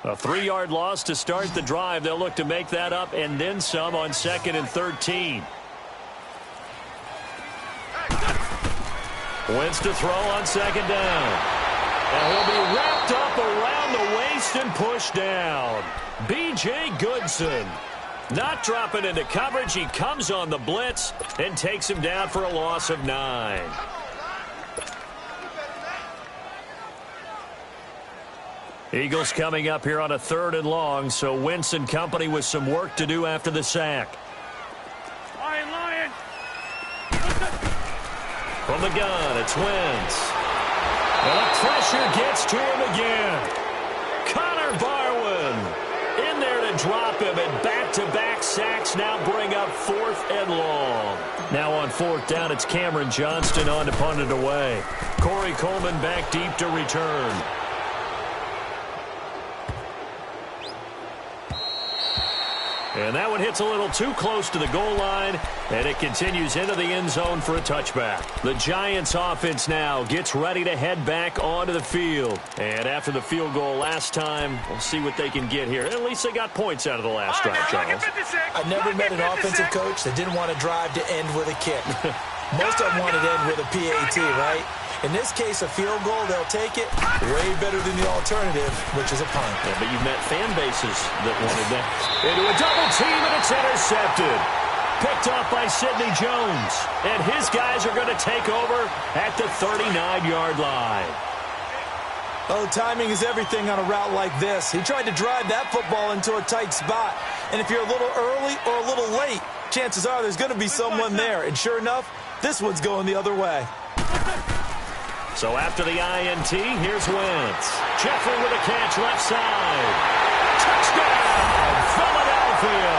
A 3-yard loss to start the drive. They'll look to make that up and then some on 2nd and 13. Wentz to throw on 2nd down. And he'll be wrapped up around the waist and pushed down. B.J. Goodson not dropping into coverage. He comes on the blitz and takes him down for a loss of 9. Eagles coming up here on a 3rd and long, so Wentz and company with some work to do after the sack. Lion. From the gun, it's Wentz. And the pressure gets to him again. Connor Barwin in there to drop him, and back-to-back sacks now bring up 4th and long. Now on 4th down, it's Cameron Johnston on to punt it away. Corey Coleman back deep to return. And that one hits a little too close to the goal line, and it continues into the end zone for a touchback. The Giants offense now gets ready to head back onto the field. And after the field goal last time, we'll see what they can get here. At least they got points out of the last drive, Charles. I never met an offensive coach that didn't want to drive to end with a kick. Most of them wanted to end with a PAT, right? In this case, a field goal, they'll take it. Way better than the alternative, which is a punt. Yeah, but you've met fan bases that wanted that. Into a double team, and it's intercepted. Picked off by Sidney Jones. And his guys are going to take over at the 39-yard line. Oh, timing is everything on a route like this. He tried to drive that football into a tight spot. And if you're a little early or a little late, chances are there's going to be someone there. And sure enough, this one's going the other way. So after the INT, here's Wentz. Jeffrey with a catch left side. Touchdown, Philadelphia.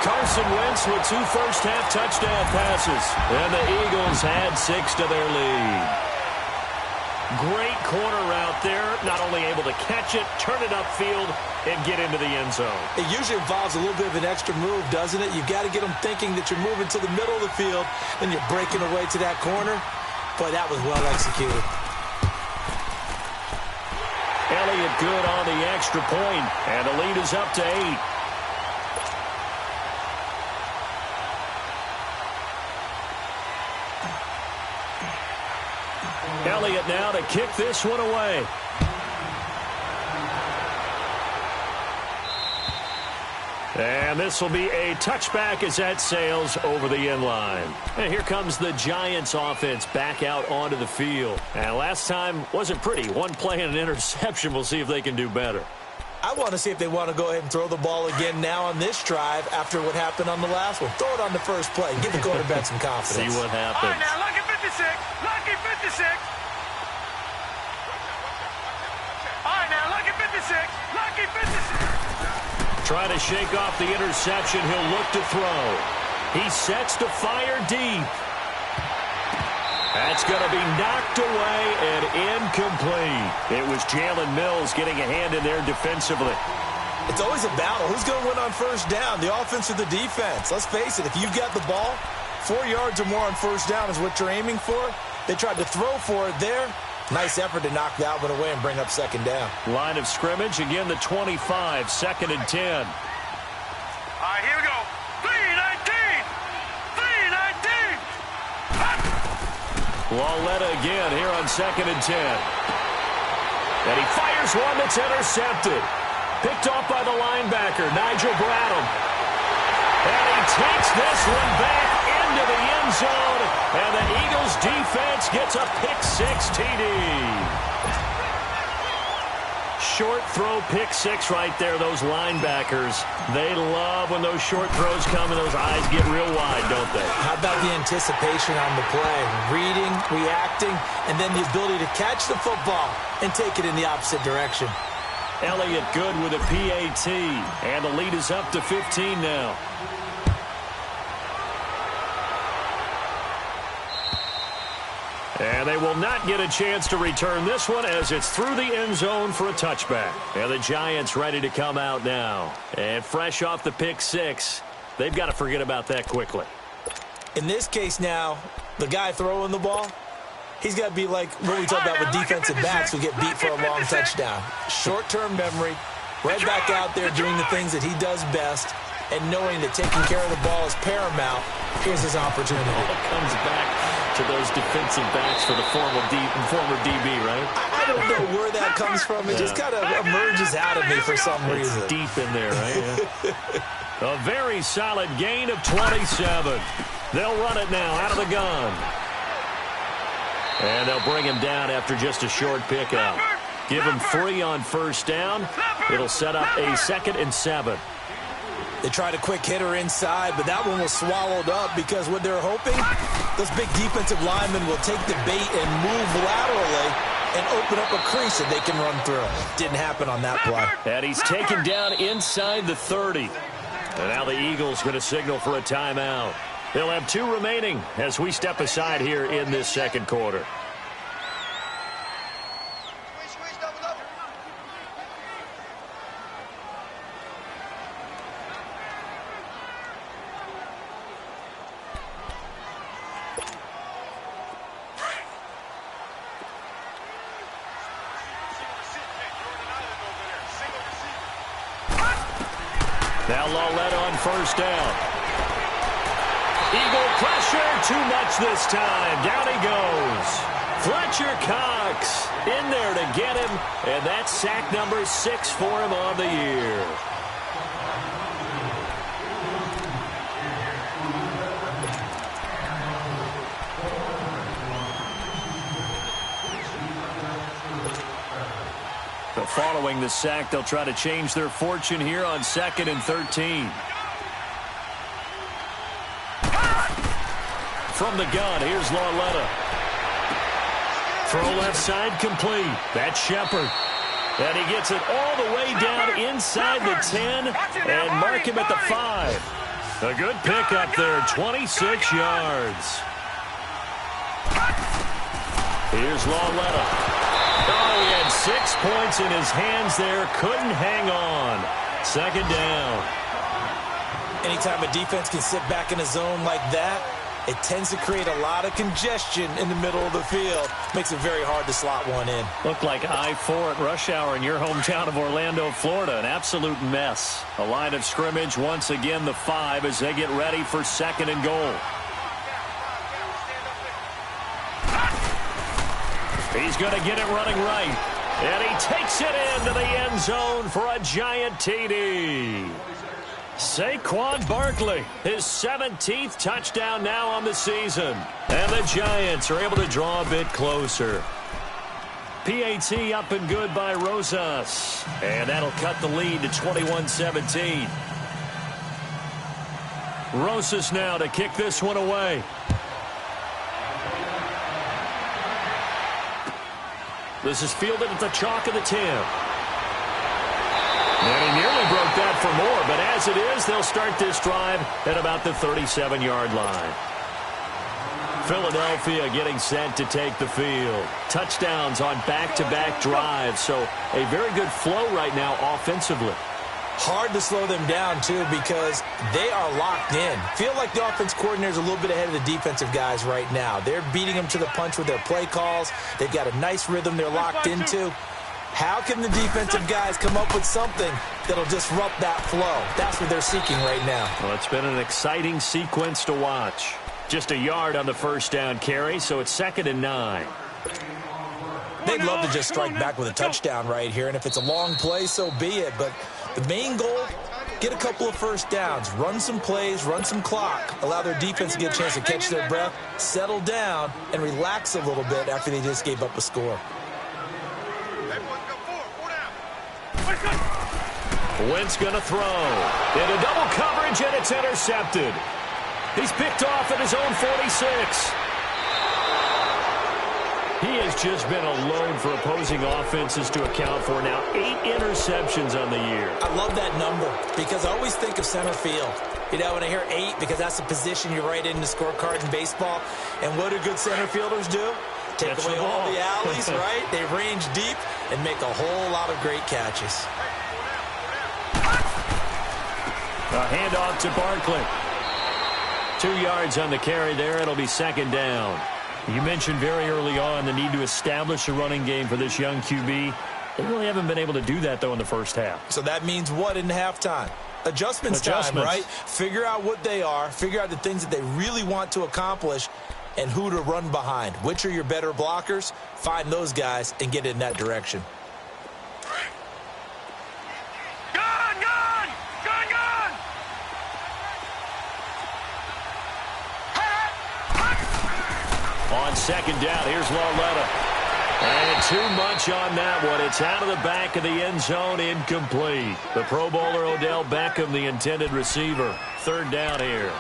Carson Wentz with 2 first-half touchdown passes. And the Eagles add 6 to their lead. Great corner route there. Not only able to catch it, turn it upfield, and get into the end zone. It usually involves a little bit of an extra move, doesn't it? You've got to get them thinking that you're moving to the middle of the field, then you're breaking away to that corner. Boy, that was well executed. Elliott good on the extra point, and the lead is up to 8. Elliott now to kick this one away. And this will be a touchback as that sails over the end line. And here comes the Giants offense back out onto the field. And last time wasn't pretty. One play and an interception. We'll see if they can do better. I want to see if they want to go ahead and throw the ball again now on this drive after what happened on the last one. Throw it on the first play. Give the quarterback some confidence. See what happens. All right, now, lucky 56. Lucky 56. All right, now, lucky 56. Lucky 56. Trying to shake off the interception. He'll look to throw. He sets to fire deep. That's going to be knocked away and incomplete. It was Jalen Mills getting a hand in there defensively. It's always a battle. Who's going to win on first down, the offense or the defense? Let's face it, if you've got the ball, 4 yards or more on first down is what you're aiming for. They tried to throw for it there. Nice effort to knock that one away and bring up second down. Line of scrimmage, again the 25, 2nd and 10. All right, here we go. 3-19. 3-19. Lauletta again here on 2nd and 10. And he fires one that's intercepted. Picked off by the linebacker, Nigel Bradham. And he takes this one back into the end zone. And the Eagles defense gets a pick-6 TD. Short throw pick-6 right there, those linebackers. They love when those short throws come and those eyes get real wide, don't they? How about the anticipation on the play? Reading, reacting, and then the ability to catch the football and take it in the opposite direction. Elliott good with a PAT, and the lead is up to 15 now. And they will not get a chance to return this one as it's through the end zone for a touchback. And the Giants ready to come out now. And fresh off the pick-6, they've got to forget about that quickly. In this case now, the guy throwing the ball, He's got to be like what we talk about with defensive backs who get beat for a long touchdown. Short-term memory, right back out there doing the things that he does best, and knowing that taking care of the ball is paramount. Here's his opportunity. It comes back to those defensive backs for the former DB, right? I don't know where that comes from. It just kind of emerges out of me for some reason. It's deep in there, right? Yeah. A very solid gain of 27. They'll run it now out of the gun. And they'll bring him down after just a short pickup. Give him 3 on first down. It'll set up a 2nd and 7. They tried a quick hitter inside, but that one was swallowed up because what they're hoping, those big defensive linemen will take the bait and move laterally and open up a crease that they can run through. Didn't happen on that play. And he's taken down inside the 30. And now the Eagles going to signal for a timeout. They'll have 2 remaining as we step aside here in this second quarter. Now Lawlett on first down. Eagle pressure, too much this time. Down he goes. Fletcher Cox in there to get him, and that's sack number 6 for him on the year. Following the sack, they'll try to change their fortune here on 2nd and 13. From the gun, here's Lawletta. Throw left side complete. That's Shepard. And he gets it all the way down inside the 10 and mark him at the 5. A good pickup there, 26 yards. Here's Lawletta. Oh, he had 6 points in his hands there. Couldn't hang on. 2nd down. Anytime a defense can sit back in a zone like that, it tends to create a lot of congestion in the middle of the field. Makes it very hard to slot one in. Looked like I-4 at rush hour in your hometown of Orlando, Florida. An absolute mess. A line of scrimmage, once again the 5 as they get ready for 2nd and goal. He's going to get it running right. And he takes it into the end zone for a giant TD. Saquon Barkley, his 17th touchdown now on the season. And the Giants are able to draw a bit closer. PAT up and good by Rosas. And that'll cut the lead to 21-17. Rosas now to kick this one away. This is fielded at the chalk of the 10. And he nearly broke that for more, but as it is, they'll start this drive at about the 37-yard line. Philadelphia getting set to take the field. Touchdowns on back-to-back drives, so a very good flow right now offensively. Hard to slow them down, too, because they are locked in. Feel like the offense coordinator is a little bit ahead of the defensive guys right now. They're beating them to the punch with their play calls. They've got a nice rhythm they're locked into. How can the defensive guys come up with something that'll disrupt that flow? That's what they're seeking right now. Well, it's been an exciting sequence to watch. Just a yard on the first down carry, so it's 2nd and 9. They'd love to just strike back with a touchdown right here, and if it's a long play, so be it. But the main goal, get a couple of first downs, run some plays, run some clock, allow their defense to get a chance to catch their breath, settle down, and relax a little bit after they just gave up a score. Wentz going to throw. Into double coverage, and it's intercepted. He's picked off at his own 46. He has just been a load for opposing offenses to account for now. 8 interceptions on the year. I love that number because I always think of center field. You know, when I hear 8, because that's the position you write in the scorecard in baseball. And what do good center fielders do? Take away all the alleys, right? They range deep and make a whole lot of great catches. A handoff to Barkley. 2 yards on the carry there. It'll be 2nd down. You mentioned very early on the need to establish a running game for this young QB. They really haven't been able to do that, though, in the first half. So that means what in halftime? Adjustments time, right? Figure out what they are, figure out the things that they really want to accomplish, and who to run behind. Which are your better blockers? Find those guys and get in that direction. On second down, here's Lauletta. And too much on that one. It's out of the back of the end zone, incomplete. The Pro Bowler Odell Beckham, the intended receiver. Third down here.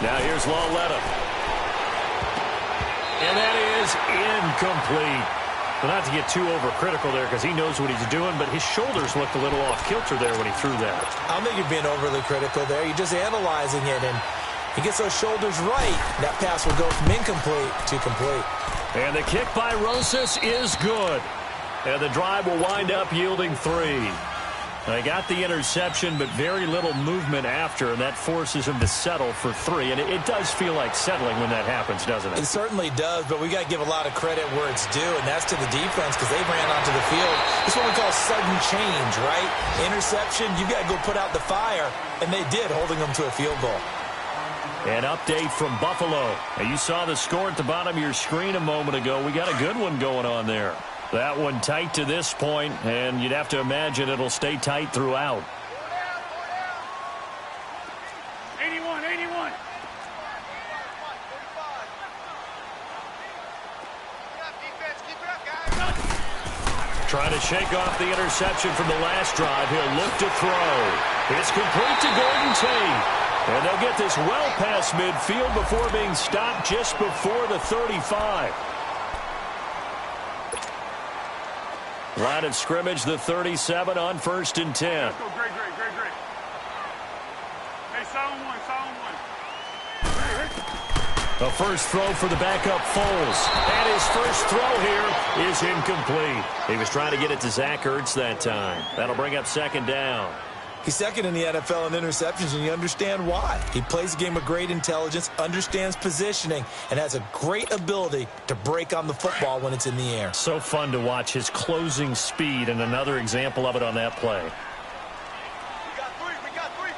Now here's Lauletta. And that is incomplete. Well, not to get too overcritical there because he knows what he's doing, but his shoulders looked a little off kilter there when he threw that. I don't think you're being overly critical there. You're just analyzing it, and he gets those shoulders right. That pass will go from incomplete to complete. And the kick by Rosas is good. And the drive will wind up yielding 3. They got the interception, but very little movement after, and that forces him to settle for 3. And it does feel like settling when that happens, doesn't it? It certainly does, but we got to give a lot of credit where it's due, and that's to the defense because they ran onto the field. It's what we call sudden change, right? Interception, you got to go put out the fire, and they did, holding them to a field goal. An update from Buffalo. Now, you saw the score at the bottom of your screen a moment ago. We got a good one going on there. That one tight to this point, and you'd have to imagine it'll stay tight throughout. 81, 81. Trying to shake off the interception from the last drive. He'll look to throw. It's complete to Golden Tate. And they'll get this well past midfield before being stopped just before the 35. Line of scrimmage, the 37 on 1st and 10. Let's go, great. Hey, silent one. The first throw for the backup Foles. And his first throw here is incomplete. He was trying to get it to Zach Ertz that time. That'll bring up second down. He's second in the NFL in interceptions, and you understand why. He plays a game with great intelligence, understands positioning, and has a great ability to break on the football when it's in the air. So fun to watch his closing speed, and another example of it on that play. We got three.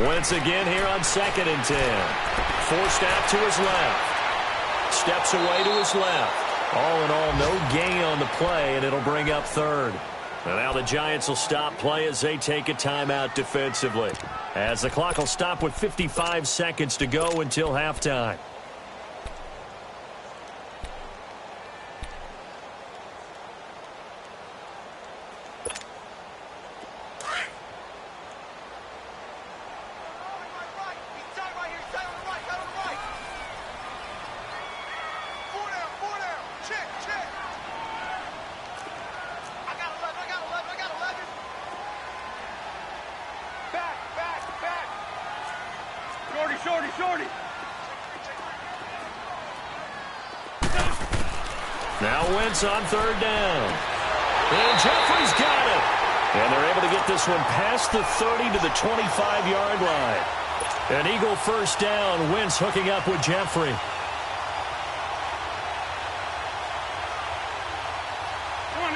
Once again here on 2nd and 10. Forced out to his left. Steps away to his left. All in all, no gain on the play, and it'll bring up 3rd. And now the Giants will stop play as they take a timeout defensively. As the clock will stop with 55 seconds to go until halftime. Shorty. Now Wentz on 3rd down. And Jeffrey's got it. And they're able to get this one past the 30 to the 25-yard line. An Eagle first down. Wentz hooking up with Jeffrey. Come on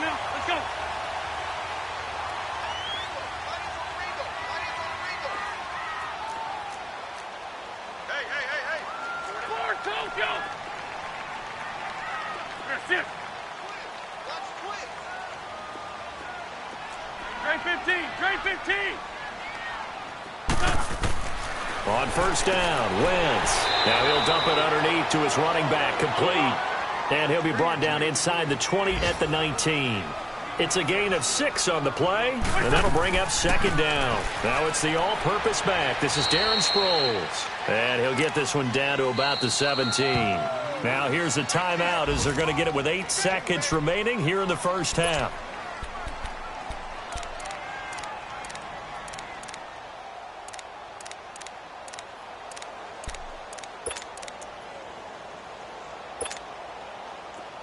now. Let's go. Go. Sit. Grade 15. On 1st down, Wentz. Now he'll dump it underneath to his running back, complete. And he'll be brought down inside the 20 at the 19. It's a gain of 6 on the play, and that'll bring up 2nd down. Now it's the all-purpose back. This is Darren Sproles. And he'll get this one down to about the 17. Now here's a timeout as they're going to get it with 8 seconds remaining here in the first half.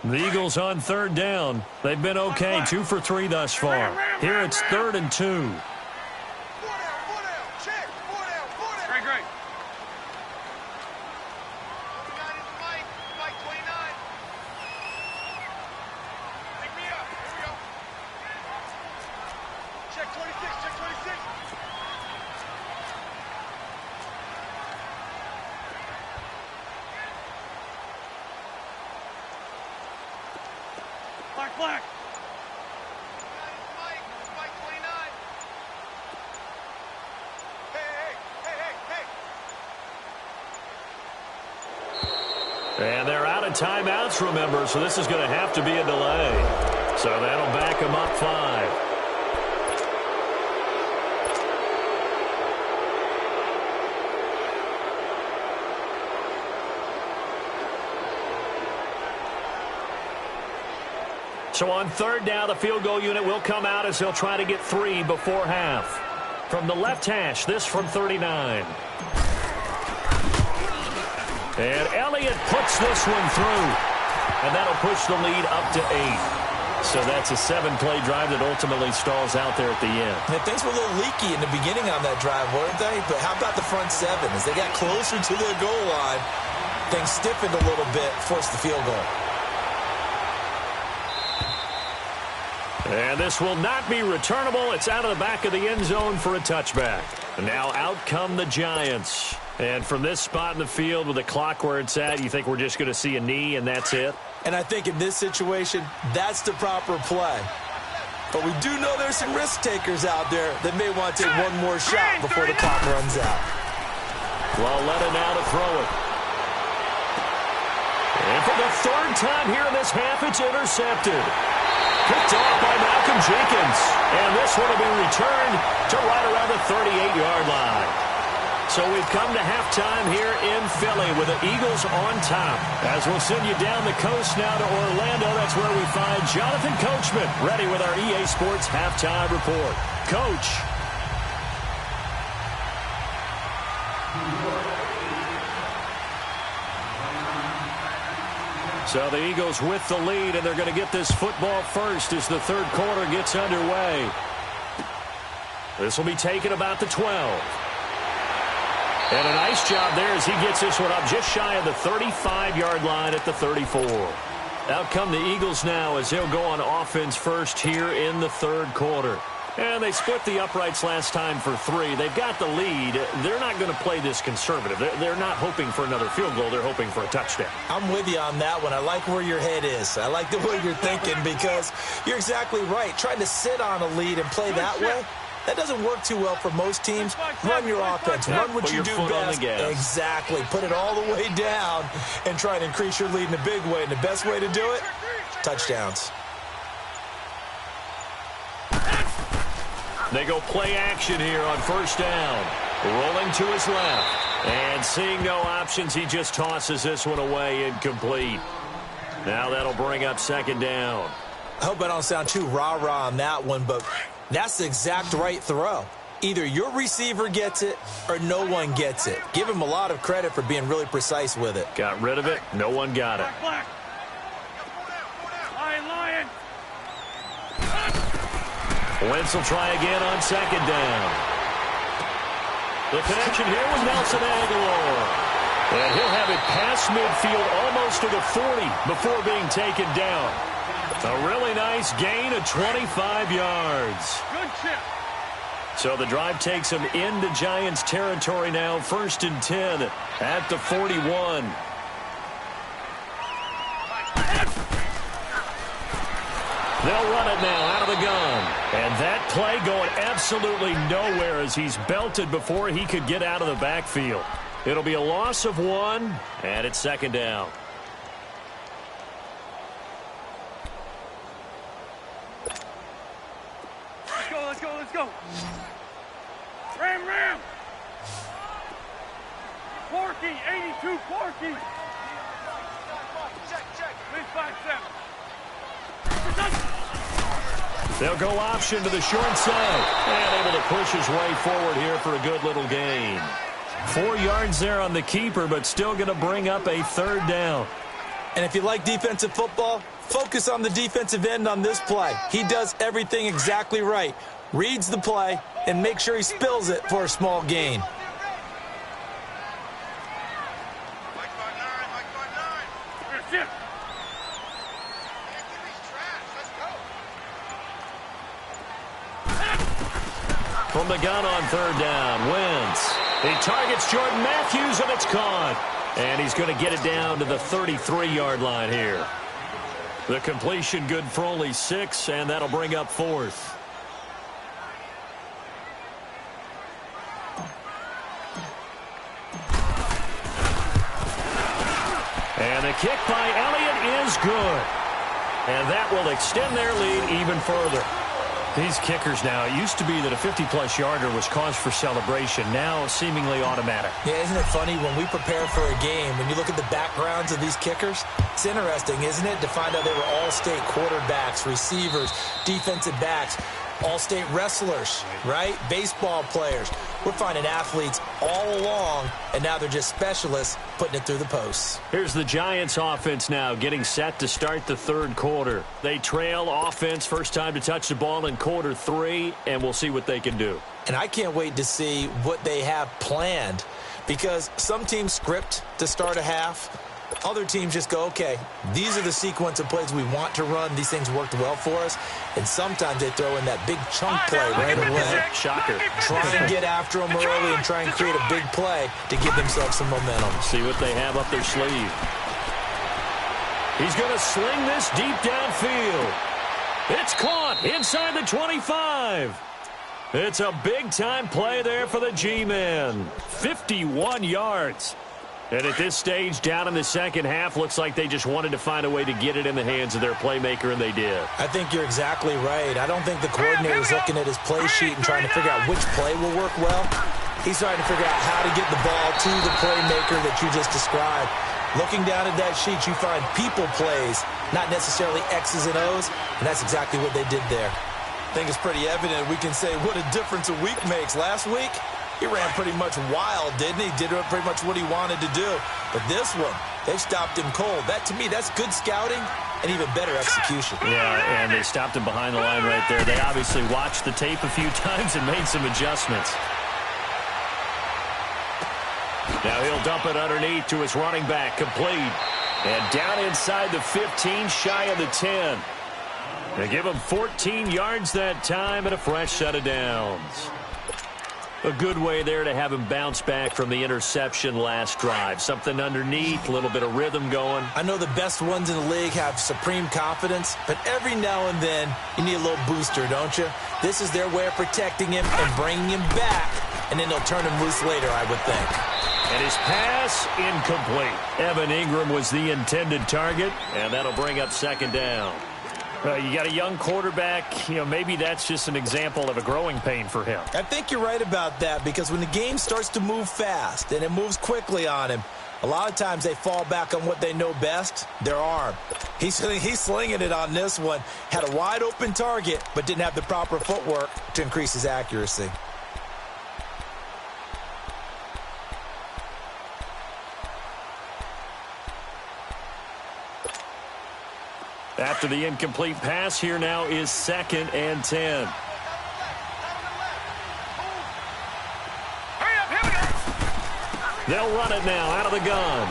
The Eagles on third down. They've been okay, 2 for 3 thus far. Here it's 3rd and 2. Great. Check 26, check 26. Black. Mike 29. Hey. And they're out of timeouts, remember, so this is going to have to be a delay. So that'll back them up 5. So on third down, the field goal unit will come out as they'll try to get 3 before half. From the left hash, this from 39. And Elliott puts this one through. And that'll push the lead up to 8. So that's a 7-play drive that ultimately stalls out there at the end. And things were a little leaky in the beginning on that drive, weren't they? But how about the front 7? As they got closer to their goal line, things stiffened a little bit, forced the field goal. And this will not be returnable. It's out of the back of the end zone for a touchback. And now out come the Giants. And from this spot in the field with the clock where it's at, you think we're just going to see a knee and that's it? And I think in this situation, that's the proper play. But we do know there's some risk takers out there that may want to take one more shot before the clock runs out. Well, let it now to throw it. And for the 3rd time here in this half, it's intercepted. Picked off by Malcolm Jenkins. And this one will be returned to right around the 38-yard line. So we've come to halftime here in Philly with the Eagles on top. As we'll send you down the coast now to Orlando, that's where we find Jonathan Coachman ready with our EA Sports halftime report. Coach. So the Eagles with the lead, and they're going to get this football first as the 3rd quarter gets underway. This will be taken about the 12. And a nice job there as he gets this one up just shy of the 35-yard line at the 34. Out come the Eagles now as they'll go on offense first here in the 3rd quarter. And they split the uprights last time for 3. They've got the lead. They're not going to play this conservative. They're not hoping for another field goal. They're hoping for a touchdown. I'm with you on that one. I like where your head is. I like the way you're thinking because you're exactly right. Trying to sit on a lead and play that way, that doesn't work too well for most teams. Run your offense. Run what you do best. Exactly. Put it all the way down and try to increase your lead in a big way. And the best way to do it, touchdowns. They go play action here on 1st down. Rolling to his left. And seeing no options, he just tosses this one away incomplete. Now that'll bring up 2nd down. I hope I don't sound too rah-rah on that one, but that's the exact right throw. Either your receiver gets it or no one gets it. Give him a lot of credit for being really precise with it. Got rid of it. No one got it. Lion. Wentz will try again on 2nd down. The connection here with Nelson Aguilar. And he'll have it past midfield almost to the 40 before being taken down. A really nice gain of 25 yards. Good chip. So the drive takes him into Giants territory now. 1st and 10 at the 41. They'll run it now out of the gun. And that play going absolutely nowhere as he's belted before he could get out of the backfield. It'll be a loss of 1, and it's 2nd down. Let's go. Ram. Porky, 82, Porky. Check. 5-7. They'll go option to the short side. And able to push his way forward here for a good little gain. 4 yards there on the keeper, but still going to bring up a 3rd down. And if you like defensive football, Focus on the defensive end on this play. He does everything exactly right. Reads the play and make sure he spills it for a small gain. From the gun on third down, Wentz. He targets Jordan Matthews, and it's caught. And he's going to get it down to the 33-yard line here. The completion good for only 6, and that'll bring up 4th. And the kick by Elliott is good. And that will extend their lead even further. These kickers now, it used to be that a 50-plus yarder was cause for celebration. Now seemingly automatic. Yeah, isn't it funny when we prepare for a game, when you look at the backgrounds of these kickers, it's interesting, isn't it, to find out they were all-state quarterbacks, receivers, defensive backs, all-state wrestlers, right? Baseball players. We're finding athletes all along, and now they're just specialists putting it through the posts. Here's the Giants offense now getting set to start the third quarter. They trail offense, first time to touch the ball in quarter 3, and we'll see what they can do. And I can't wait to see what they have planned, because some teams script to start a half. Other teams just go, okay, these are the sequence of plays we want to run. These things worked well for us. And sometimes they throw in that big chunk play right away. Shocker. Try and get after them early and try and create a big play to give themselves some momentum. See what they have up their sleeve. He's going to sling this deep downfield. It's caught inside the 25. It's a big-time play there for the G-men. 51 yards. And at this stage, down in the second half, looks like they just wanted to find a way to get it in the hands of their playmaker, and they did. I think you're exactly right. I don't think the coordinator's looking at his play sheet and trying to figure out which play will work well. He's trying to figure out how to get the ball to the playmaker that you just described. Looking down at that sheet, you find people plays, not necessarily X's and O's, and that's exactly what they did there. I think it's pretty evident we can say what a difference a week makes. Last week, he ran pretty much wild, didn't he? Did pretty much what he wanted to do. But this one, they stopped him cold. That, to me, that's good scouting and even better execution. Yeah, and they stopped him behind the line right there. They obviously watched the tape a few times and made some adjustments. Now he'll dump it underneath to his running back, complete. And down inside the 15, shy of the 10. They give him 14 yards that time and a fresh set of downs. A good way there to have him bounce back from the interception last drive. Something underneath, a little bit of rhythm going. I know the best ones in the league have supreme confidence, but every now and then you need a little booster, don't you? This is their way of protecting him and bringing him back, and then they'll turn him loose later, I would think. And his pass incomplete. Evan Ingram was the intended target, and that'll bring up second down. You got a young quarterback, maybe that's just an example of a growing pain for him. I think you're right about that, because when the game starts to move fast and it moves quickly on him, a lot of times they fall back on what they know best, their arm. He's slinging it on this one. Had a wide open target, but didn't have the proper footwork to increase his accuracy. After the incomplete pass, here now is 2nd and 10. They'll run it now out of the gun.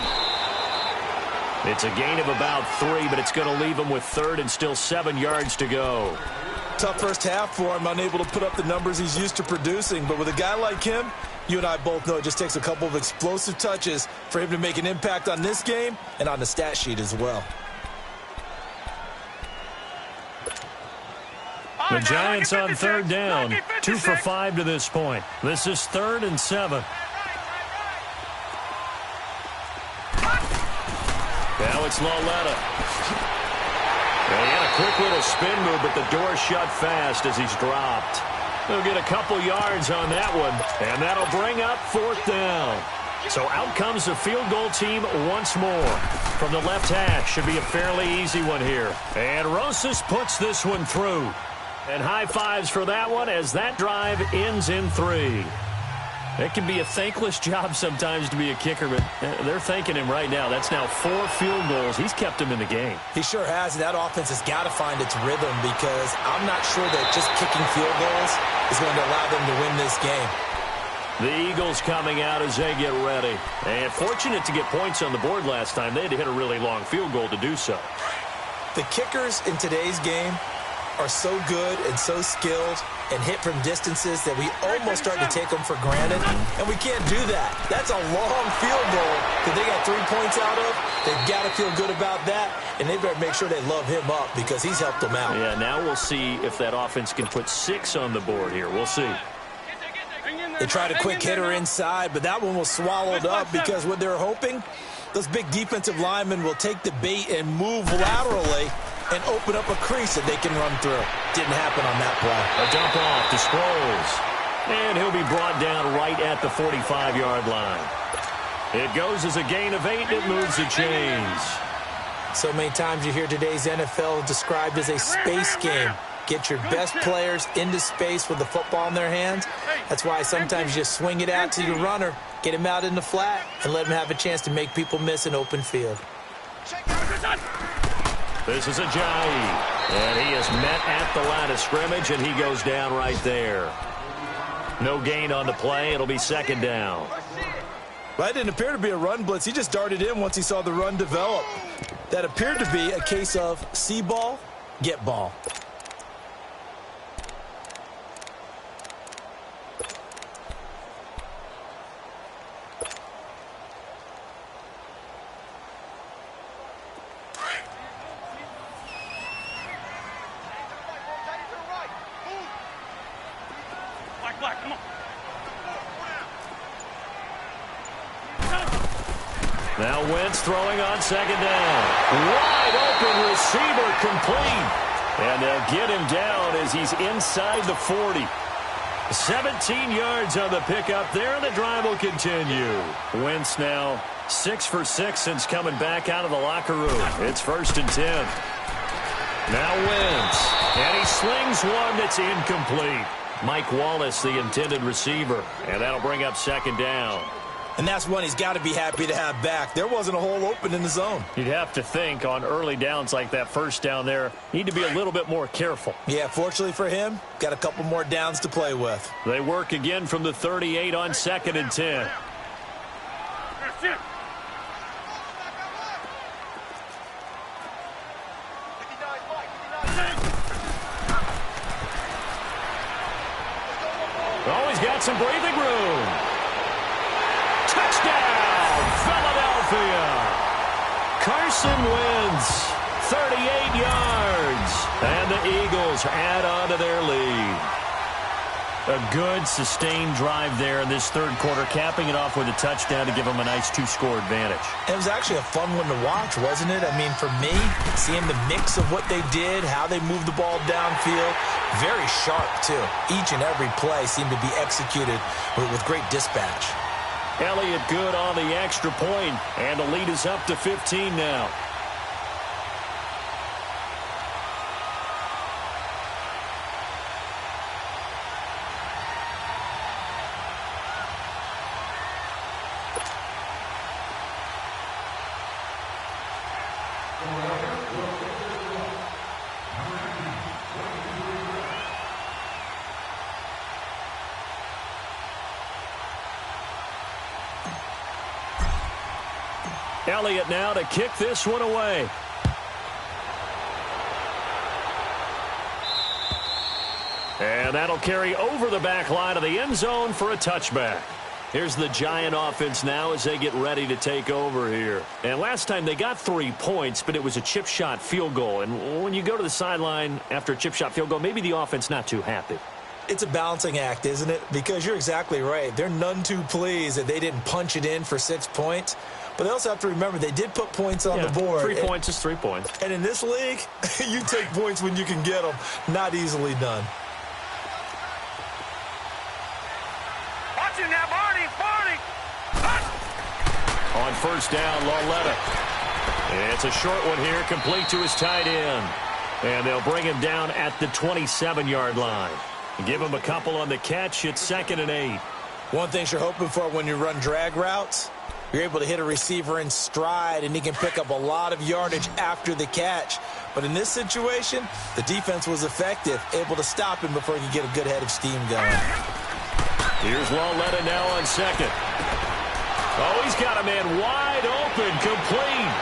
It's a gain of about 3, but it's going to leave them with 3rd and still 7 yards to go. Tough first half for him, unable to put up the numbers he's used to producing. But with a guy like him, you and I both know it just takes a couple of explosive touches for him to make an impact on this game and on the stat sheet as well. The Giants on third down, 2 for 5 to this point. This is 3rd and 7. Now it's Lauletta. He had a quick little spin move, but the door shut fast as he's dropped. He'll get a couple yards on that one, and that'll bring up 4th down. So out comes the field goal team once more. From the left hash, should be a fairly easy one here. And Rosas puts this one through. And high fives for that one as that drive ends in 3. It can be a thankless job sometimes to be a kicker, but they're thanking him right now. That's now 4 field goals. He's kept them in the game. He sure has. That offense has got to find its rhythm because I'm not sure that just kicking field goals is going to allow them to win this game. The Eagles coming out as they get ready. And fortunate to get points on the board last time. They had to hit a really long field goal to do so. The kickers in today's game are so good and so skilled and hit from distances that we almost start to take them for granted, and we can't do that. That's a long field goal that they got 3 points out of. They've got to feel good about that, and they better make sure they love him up because he's helped them out. Yeah, now we'll see if that offense can put 6 on the board here. We'll see. They tried a quick hitter inside, but that one was swallowed up because what they're hoping, those big defensive linemen will take the bait and move laterally and open up a crease that they can run through. Didn't happen on that play. A dump off to Sproles. And he'll be brought down right at the 45-yard line. It goes as a gain of 8, and it moves the chains. So many times you hear today's NFL described as a space game. Get your best players into space with the football in their hands. That's why sometimes you just swing it out to your runner, get him out in the flat, and let him have a chance to make people miss an open field. This is Ajayi, and he is met at the line of scrimmage, and he goes down right there. No gain on the play. It'll be second down. Well, that didn't appear to be a run blitz. He just darted in once he saw the run develop. That appeared to be a case of see ball, get ball. Now Wentz throwing on second down. Wide open receiver complete. And they'll get him down as he's inside the 40. 17 yards on the pickup there, and the drive will continue. Wentz now 6 for 6 since coming back out of the locker room. It's 1st and 10. Now Wentz. And he slings one that's incomplete. Mike Wallace, the intended receiver. And that'll bring up second down. And that's one he's got to be happy to have back. There wasn't a hole open in the zone. You'd have to think on early downs like that first down there, need to be a little bit more careful. Yeah, fortunately for him, got a couple more downs to play with. They work again from the 38 on 2nd and 10. Oh, he's got some breathing room. Touchdown, Philadelphia. Carson Wentz, 38 yards. And the Eagles add on to their lead. A good, sustained drive there in this third quarter, capping it off with a touchdown to give them a nice 2-score advantage. It was actually a fun one to watch, wasn't it? I mean, for me, seeing the mix of what they did, how they moved the ball downfield, very sharp, too. Each and every play seemed to be executed with great dispatch. Elliott good on the extra point, and the lead is up to 15 now. Elliott now to kick this one away. And that'll carry over the back line of the end zone for a touchback. Here's the Giant offense now as they get ready to take over here. And last time they got 3 points, but it was a chip shot field goal. And when you go to the sideline after a chip shot field goal, maybe the offense not too happy. It's a balancing act, isn't it? Because you're exactly right. They're none too pleased that they didn't punch it in for 6 points. But they also have to remember they did put points on the board. 3 points is 3 points. And in this league, you take points when you can get them. Not easily done. Watch it now, Barney. On first down, Lauletta. It's a short one here, complete to his tight end. And they'll bring him down at the 27-yard line. Give him a couple on the catch. It's 2nd and 8. One thing you're hoping for when you run drag routes, you're able to hit a receiver in stride, and he can pick up a lot of yardage after the catch. But in this situation, the defense was effective, able to stop him before he could get a good head of steam going. Here's Lauletta now on second. Oh, he's got a man wide open, complete.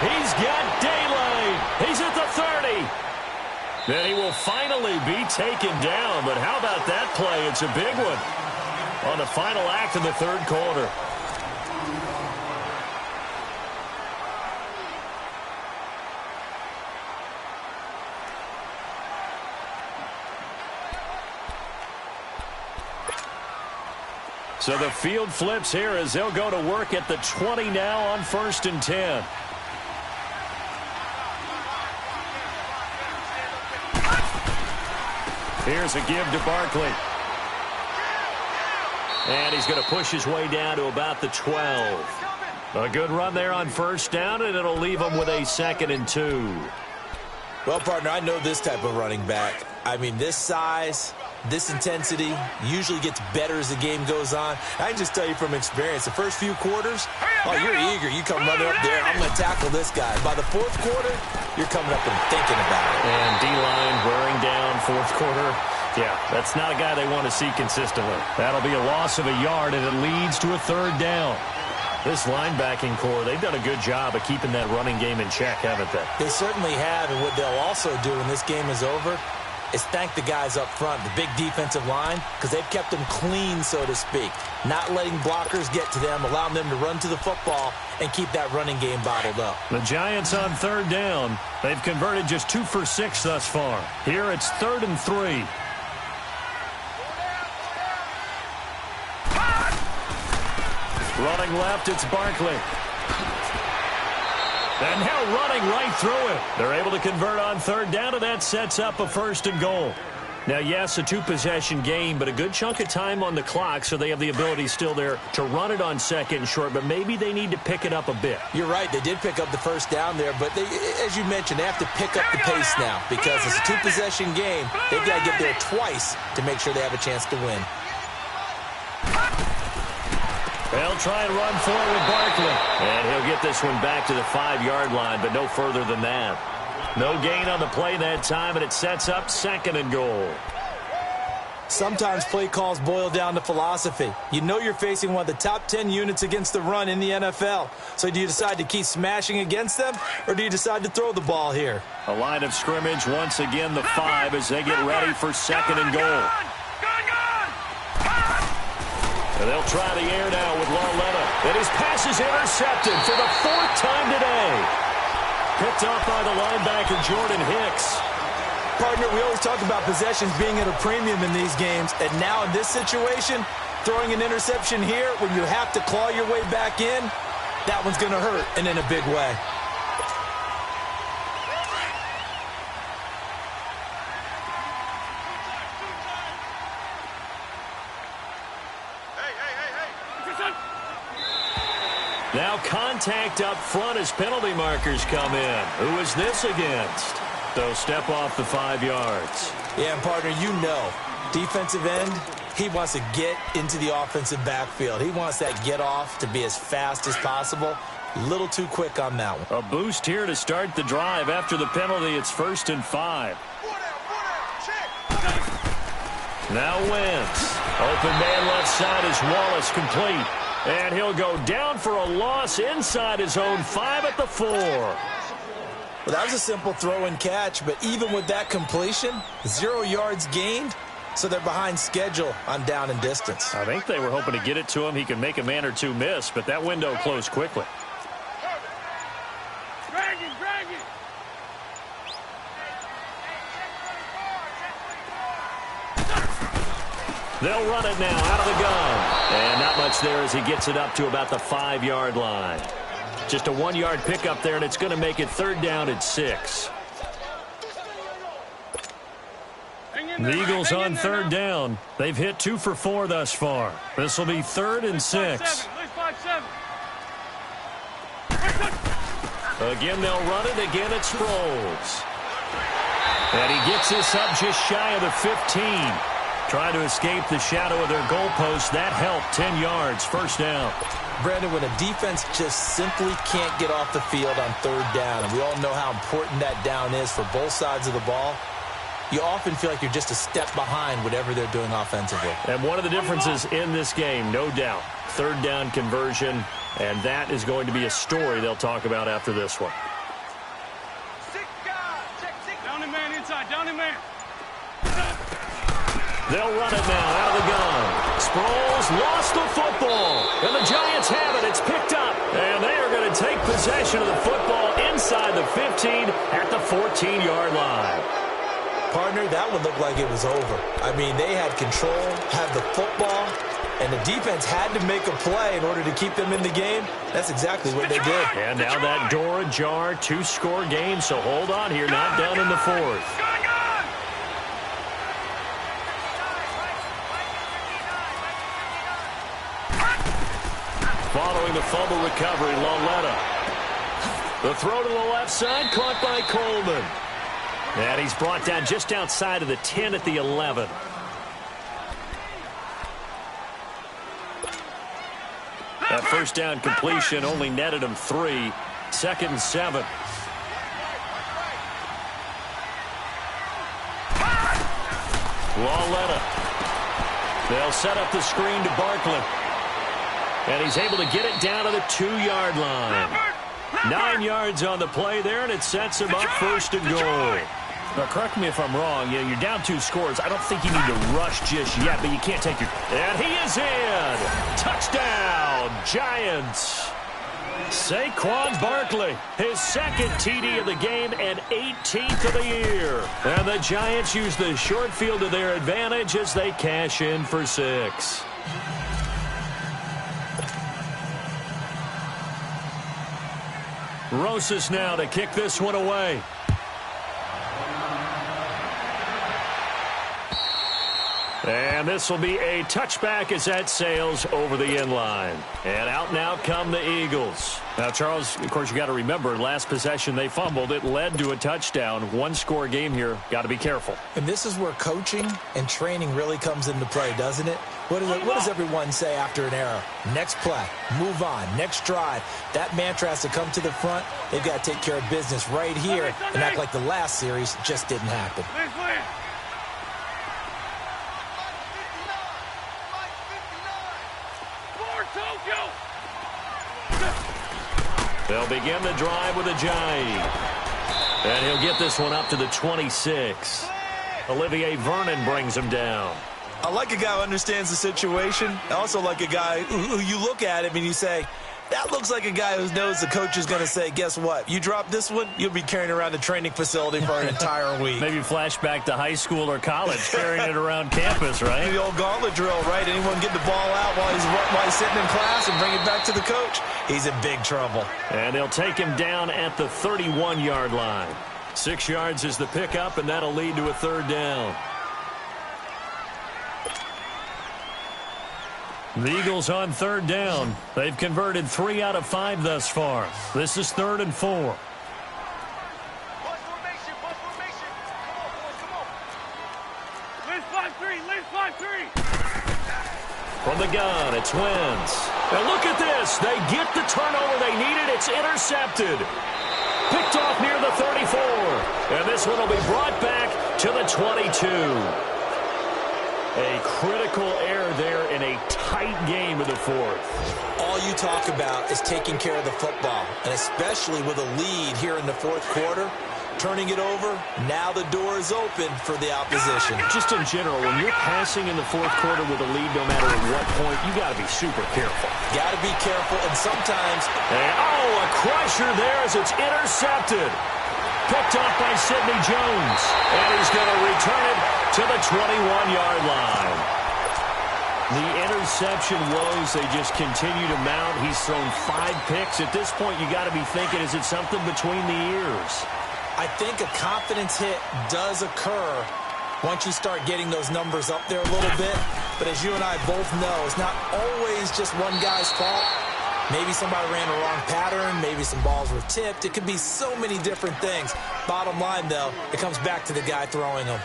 He's got daylight. He's at the 30. Then he will finally be taken down. But how about that play? It's a big one on the final act of the third quarter. So the field flips here as they'll go to work at the 20 now on 1st and 10. Here's a give to Barkley. And he's going to push his way down to about the 12. A good run there on 1st down, and it'll leave him with a 2nd and 2. Well, partner, I know this type of running back. I mean, this size, this intensity usually gets better as the game goes on. I can just tell you from experience, the first few quarters, oh, you're eager. You come running up there, I'm going to tackle this guy. By the 4th quarter, you're coming up and thinking about it. And D-line wearing down 4th quarter. Yeah, that's not a guy they want to see consistently. That'll be a loss of a yard, and it leads to a 3rd down. This linebacking core, they've done a good job of keeping that running game in check, haven't they? They certainly have, and what they'll also do when this game is over is thank the guys up front, the big defensive line, because they've kept them clean, so to speak. Not letting blockers get to them, allowing them to run to the football and keep that running game bottled up. The Giants on 3rd down. They've converted just 2 for 6 thus far. Here it's 3rd and 3. Running left, it's Barkley. And now running right through it. They're able to convert on 3rd down, and that sets up a 1st and goal. Now, yes, a 2-possession game, but a good chunk of time on the clock, so they have the ability still there to run it on 2nd and short, but maybe they need to pick it up a bit. You're right. They did pick up the 1st down there, but they, as you mentioned, they have to pick up the pace now because it's a 2-possession game. They've got to get there twice to make sure they have a chance to win. They'll try and run forward with Barkley. And he'll get this one back to the 5-yard line, but no further than that. No gain on the play that time, and it sets up 2nd and goal. Sometimes play calls boil down to philosophy. You know you're facing one of the top 10 units against the run in the NFL. So do you decide to keep smashing against them, or do you decide to throw the ball here? A line of scrimmage, once again the 5 as they get ready for 2nd and goal. And they'll try the air now with Lauletta. And his pass is intercepted for the 4th time today. Picked off by the linebacker, Jordan Hicks. Partner, we always talk about possessions being at a premium in these games. And now in this situation, throwing an interception here when you have to claw your way back in, that one's going to hurt, and in a big way. Now contact up front as penalty markers come in. Who is this against? They'll step off the 5 yards. Yeah, and partner, you know, defensive end, he wants to get into the offensive backfield. He wants that get off to be as fast as possible. A little too quick on that one. A boost here to start the drive. After the penalty, it's 1st and 5. Now Wentz. Open man left side is Wallace, complete. And he'll go down for a loss inside his own 5 at the 4. Well, that was a simple throw and catch, but even with that completion, 0 yards gained, so they're behind schedule on down and distance. I think they were hoping to get it to him. He could make a man or two miss, but that window closed quickly. They'll run it now out of the gun. And not much there as he gets it up to about the 5-yard line. Just a 1-yard pickup there, and it's going to make it 3rd down at 6. The Eagles on 3rd down. They've hit 2 for 4 thus far. This will be 3rd and 6. Again, they'll run it. Again, it's Sproles. And he gets this up just shy of the 15. Trying to escape the shadow of their goalpost. That helped. 10 yards, first down. Brandon, when a defense just simply can't get off the field on third down, and we all know how important that down is for both sides of the ball, you often feel like you're just a step behind whatever they're doing offensively. And one of the differences in this game, no doubt, third down conversion, and that is going to be a story they'll talk about after this one. Down and man inside, down and man. They'll run it now out of the gun. Sproles lost the football, and the Giants have it. It's picked up, and they are going to take possession of the football inside the 15 at the 14-yard line. Partner, that one looked like it was over. I mean, they had control, had the football, and the defense had to make a play in order to keep them in the game. That's exactly what they did. And now that door ajar, 2-score game, so hold on here, not done in the fourth. Following the fumble recovery, Lauletta. The throw to the left side, caught by Coleman. And he's brought down just outside of the 10 at the 11. That first down completion only netted him 3. 2nd and 7. Lauletta. They'll set up the screen to Barkley. And he's able to get it down to the 2-yard line. 9 yards on the play there, and it sets him up first and goal. Now, correct me if I'm wrong. You're down 2 scores. I don't think you need to rush just yet, but you can't take your... And he is in! Touchdown, Giants! Saquon Barkley, his 2nd TD of the game and 18th of the year. And the Giants use the short field to their advantage as they cash in for 6. Rosas now to kick this one away. And this will be a touchback as that sails over the end line. And out now come the Eagles. Now, Charles, of course, you got to remember, last possession they fumbled. It led to a touchdown. 1-score game here. Got to be careful. And this is where coaching and training really comes into play, doesn't it? What does everyone say after an error? Next play, move on, next drive. That mantra has to come to the front. They've got to take care of business right here and act like the last series just didn't happen. They'll begin the drive with Ajayi. And he'll get this one up to the 26. Olivier Vernon brings him down. I like a guy who understands the situation. I also like a guy who you look at him and you say, that looks like a guy who knows the coach is going to say, guess what? You drop this one, you'll be carrying around the training facility for an entire week. Maybe flashback to high school or college, carrying it around campus, right? The old gauntlet drill, right? Anyone get the ball out while he's sitting in class and bring it back to the coach? He's in big trouble. And they'll take him down at the 31-yard line. 6 yards is the pickup, and that'll lead to a 3rd down. The Eagles on 3rd down. They've converted 3 out of 5 thus far. This is 3rd and 4. Bus formation. Come on. Let's 5-3. From the gun, it's Wentz. And look at this. They get the turnover they needed. It's intercepted. Picked off near the 34. And this one will be brought back to the 22. A critical error there in a tight game in the 4th. All you talk about is taking care of the football, and especially with a lead here in the 4th quarter. Turning it over, now the door is open for the opposition. Just in general, when you're passing in the 4th quarter with a lead, no matter at what point, you got to be super careful. Got to be careful, and sometimes... And, a crusher there as it's intercepted. Picked off by Sidney Jones. And he's going to return it to the 21-yard line. The interception woes, they just continue to mount. He's thrown 5 picks. At this point, you got to be thinking, is it something between the ears? I think a confidence hit does occur once you start getting those numbers up there a little bit. But as you and I both know, it's not always just one guy's fault. Maybe somebody ran a wrong pattern. Maybe some balls were tipped. It could be so many different things. Bottom line, though, it comes back to the guy throwing them.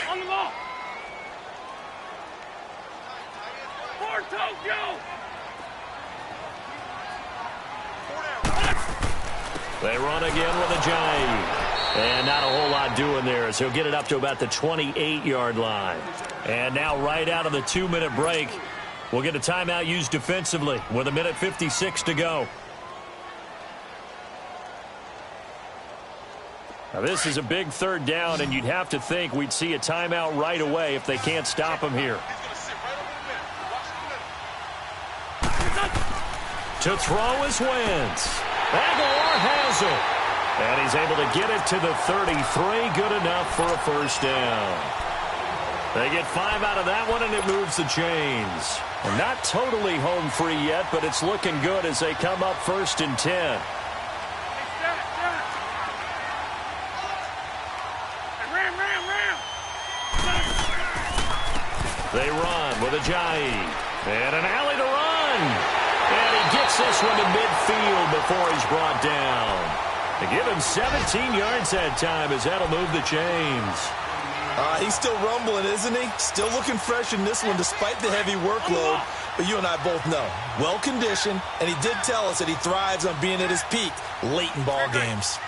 On the ball. They run again with a giant. And not a whole lot doing there as he'll get it up to about the 28-yard line. And now right out of the 2-minute break, we'll get a timeout used defensively with 1:56 to go. Now this is a big third down, and you'd have to think we'd see a timeout right away if they can't stop him here. To throw is Wentz. Aguilar has it. And he's able to get it to the 33. Good enough for a first down. They get 5 out of that one, and it moves the chains. And not totally home free yet, but it's looking good as they come up 1st and 10. They run with Ajayi. And an alley to run. And he gets this one to midfield before he's brought down. They give him 17 yards that time as that'll move the chains. He's still rumbling, isn't he? Still looking fresh in this one despite the heavy workload. But you and I both know, well-conditioned, and he did tell us that he thrives on being at his peak late in ball games.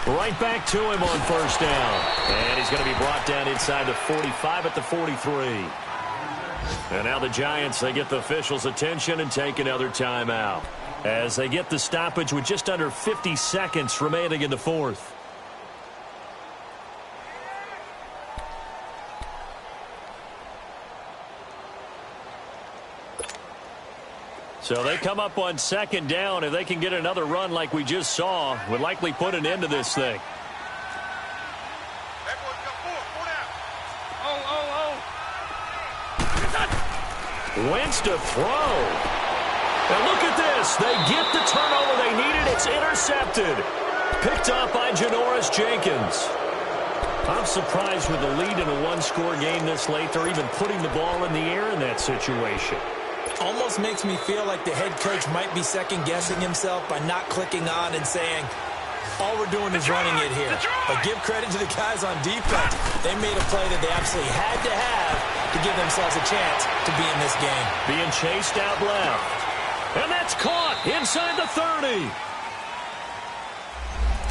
Right back to him on first down. And he's going to be brought down inside the 45 at the 43. And now the Giants, they get the officials' attention and take another timeout as they get the stoppage with just under 50 seconds remaining in the fourth. So they come up on 2nd down. If they can get another run like we just saw, would likely put an end to this thing. Wentz to throw. And look at this. They get the turnover they needed. It's intercepted. Picked up by Janoris Jenkins. I'm surprised with the lead in a one-score game this late. They're even putting the ball in the air in that situation. Almost makes me feel like the head coach might be second-guessing himself by not clicking on and saying, all we're doing is running it here. But give credit to the guys on defense. They made a play that they absolutely had to have to give themselves a chance to be in this game. Being chased out left. And that's caught inside the 30.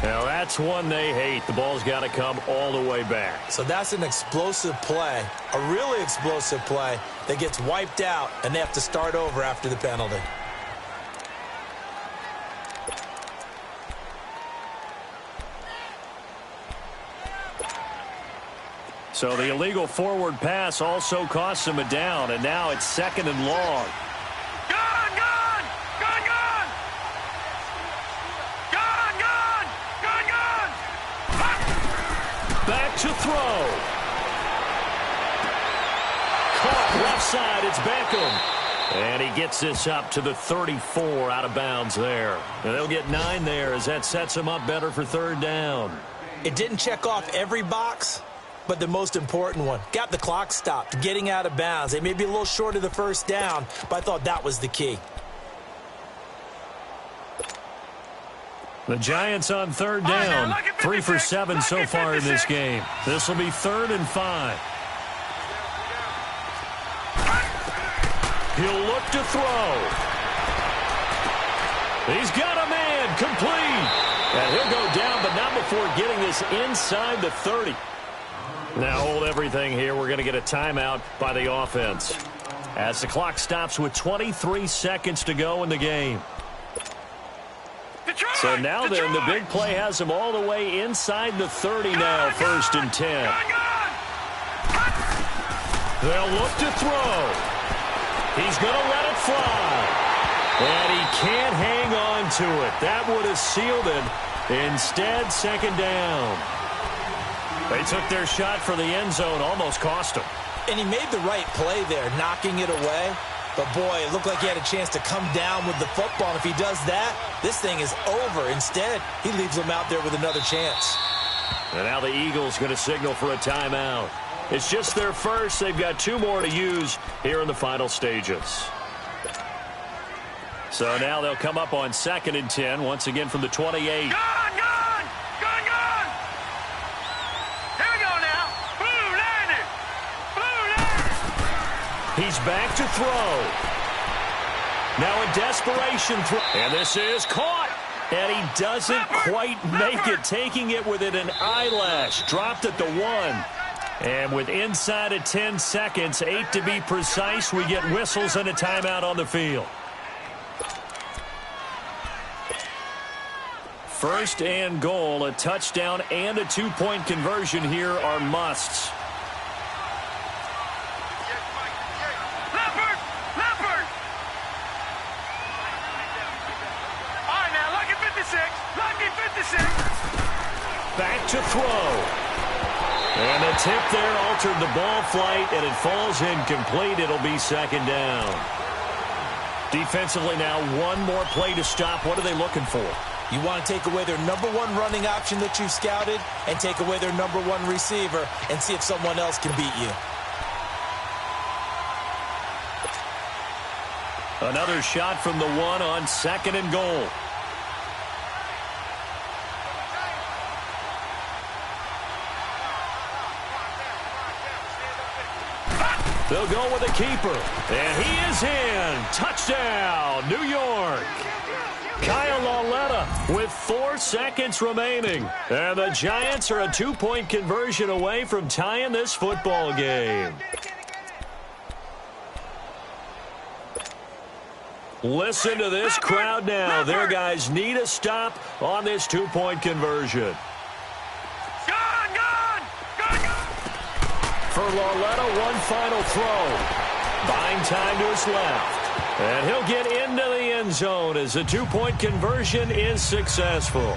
Now, that's one they hate. The ball's got to come all the way back. So that's an explosive play, a really explosive play that gets wiped out, and they have to start over after the penalty. So the illegal forward pass also costs him a down, and now it's 2nd and long. Back to throw. Caught left side. It's Beckham. And he gets this up to the 34 out of bounds there. And they'll get 9 there as that sets them up better for 3rd down. It didn't check off every box, but the most important one. Got the clock stopped, getting out of bounds. They may be a little short of the first down, but I thought that was the key. The Giants on 3rd down. 3 for 7 so far in this game. This will be 3rd and 5. He'll look to throw. He's got a man complete. And he'll go down, but not before getting this inside the 30. Now hold everything here. We're going to get a timeout by the offense as the clock stops with 23 seconds to go in the game. So now then, the big play has him all the way inside the 30 now, 1st and 10. They'll look to throw. He's going to let it fly. And he can't hang on to it. That would have sealed it. Instead, 2nd down. They took their shot for the end zone, almost cost him. And he made the right play there, knocking it away. But, boy, it looked like he had a chance to come down with the football. And if he does that, this thing is over. Instead, he leaves them out there with another chance. And now the Eagles going to signal for a timeout. It's just their first. They've got 2 more to use here in the final stages. So now they'll come up on 2nd and 10, once again from the 28. Gone! Here we go now. Blue landed. He's back to throw. Now a desperation throw. And this is caught. And he doesn't quite make it, taking it within an eyelash. Dropped at the 1. And with inside of 10 seconds, 8 to be precise, we get whistles and a timeout on the field. First and goal, a touchdown and a 2-point conversion here are musts. Leopard! All right, now, lucky 56. Back to throw. And the tip there altered the ball flight, and it falls incomplete. It'll be 2nd down. Defensively now, one more play to stop. What are they looking for? You want to take away their number 1 running option that you've scouted and take away their number 1 receiver and see if someone else can beat you. Another shot from the 1 on 2nd and goal. They'll go with a keeper. And he is in. Touchdown, New York. Kyle Lauletta with 4 seconds remaining. And the Giants are a 2-point conversion away from tying this football game. Listen to this crowd now. Their guys need a stop on this 2-point conversion. For Lauletta, one final throw. Buying time to his left. And he'll get into the end zone as the 2-point conversion is successful.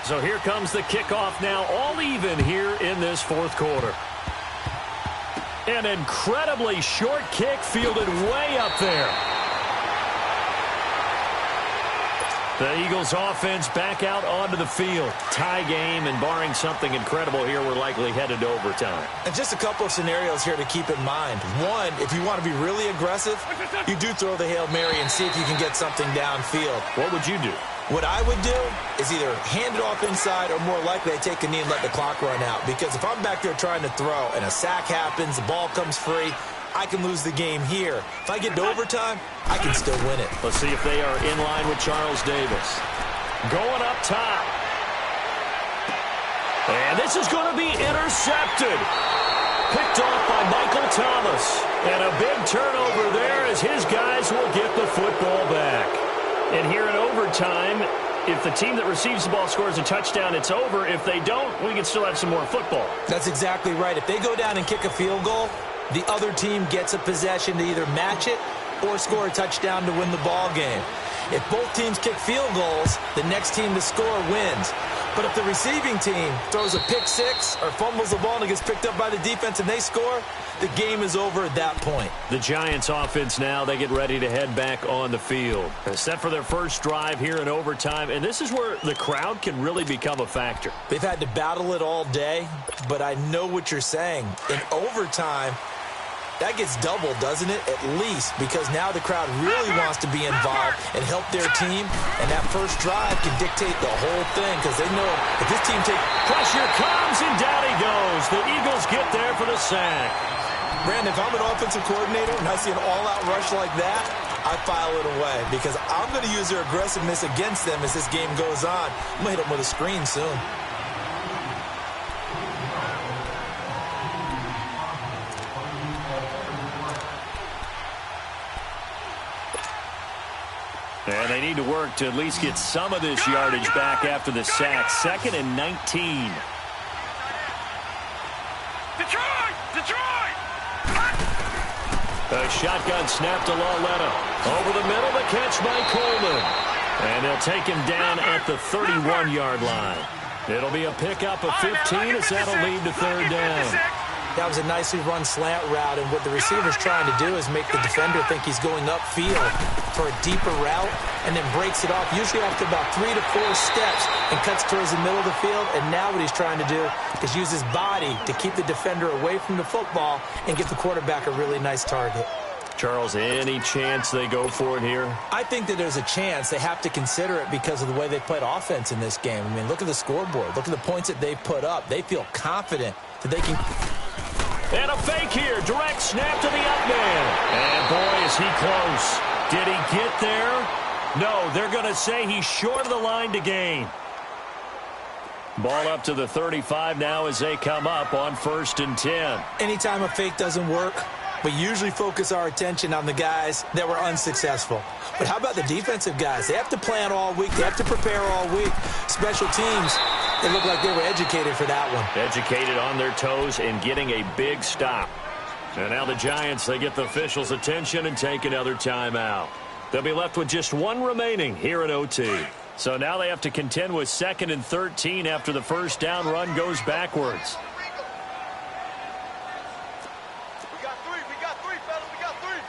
So here comes the kickoff now, all even here in this 4th quarter. An incredibly short kick fielded way up there. The Eagles offense back out onto the field. Tie game, and barring something incredible here, we're likely headed to overtime. And just a couple of scenarios here to keep in mind. One, if you want to be really aggressive, you do throw the Hail Mary and see if you can get something downfield. What would you do? What I would do is either hand it off inside or more likely I take a knee and let the clock run out. Because if I'm back there trying to throw and a sack happens, the ball comes free, I can lose the game here. If I get to overtime, I can still win it. Let's see if they are in line with Charles Davis. Going up top. And this is going to be intercepted. Picked off by Michael Thomas. And a big turnover there as his guys will get the football back. And here in overtime, if the team that receives the ball scores a touchdown, it's over. If they don't, we can still have some more football. That's exactly right. If they go down and kick a field goal, the other team gets a possession to either match it or score a touchdown to win the ball game. If both teams kick field goals, the next team to score wins. But if the receiving team throws a pick six or fumbles the ball and it gets picked up by the defense and they score, the game is over at that point. The Giants offense now, they get ready to head back on the field. They're set for their first drive here in overtime, and this is where the crowd can really become a factor. They've had to battle it all day, but I know what you're saying. In overtime, that gets doubled, doesn't it? At least, because now the crowd really wants to be involved and help their team, and that first drive can dictate the whole thing because they know if this team takes... Pressure comes, and down he goes. The Eagles get there for the sack. Brandon, if I'm an offensive coordinator and I see an all-out rush like that, I file it away because I'm going to use their aggressiveness against them as this game goes on. I'm going to hit them with a screen soon. And they need to work to at least get some of this yardage back after the sack. 2nd and 19. Detroit! A shotgun snap to Lauletta. Over the middle, the catch by Coleman. And they'll take him down at the 31-yard line. It'll be a pickup of 15 as that'll lead to 3rd down. That was a nicely run slant route, and what the receiver's trying to do is make the defender think he's going upfield for a deeper route, and then breaks it off, usually after about 3 to 4 steps, and cuts towards the middle of the field. And now what he's trying to do is use his body to keep the defender away from the football and get the quarterback a really nice target. Charles, any chance they go for it here? I think that there's a chance. They have to consider it because of the way they played offense in this game. I mean, look at the scoreboard. Look at the points that they've put up. They feel confident that they can... And a fake here. Direct snap to the up man. And boy, is he close. Did he get there? No, they're going to say he's short of the line to gain. Ball up to the 35 now as they come up on 1st and 10. Anytime a fake doesn't work, we usually focus our attention on the guys that were unsuccessful. But how about the defensive guys? They have to plan all week. They have to prepare all week. Special teams, they look like they were educated for that one. Educated on their toes and getting a big stop. And now the Giants, they get the officials' attention and take another timeout. They'll be left with just one remaining here in OT. So now they have to contend with 2nd and 13 after the first down run goes backwards. We got three, fellas, we got three.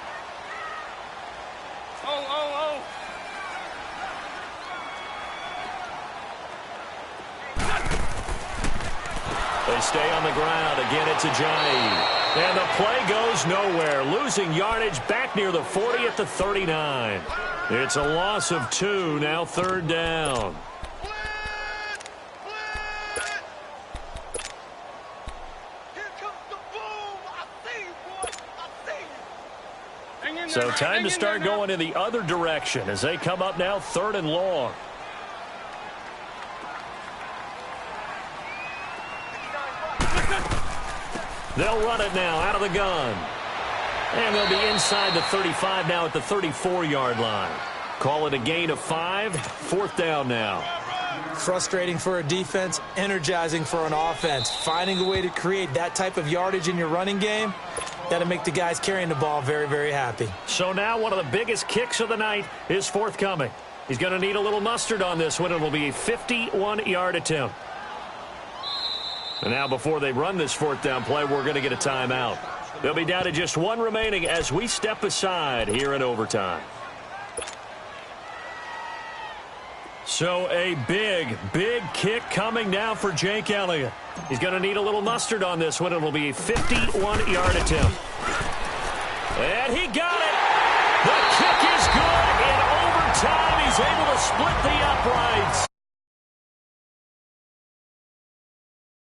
They stay on the ground. Again, it's Ajani. And the play goes nowhere. Losing yardage back near the 40 at the 39. It's a loss of 2. Now 3rd down. So time to start going in the other direction as they come up now 3rd and long. They'll run it now out of the gun. And they'll be inside the 35 now at the 34-yard line. Call it a gain of 5. 4th down now. Frustrating for a defense, energizing for an offense. Finding a way to create that type of yardage in your running game, that'll make the guys carrying the ball very, very happy. So now one of the biggest kicks of the night is forthcoming. He's going to need a little mustard on this one. It'll be a 51-yard attempt. And now before they run this 4th down play, we're going to get a timeout. They'll be down to just one remaining as we step aside here in overtime. So a big, big kick coming now for Jake Elliott. He's going to need a little mustard on this one. It'll be a 51-yard attempt. And he got it. The kick is good. In overtime, he's able to split the uprights.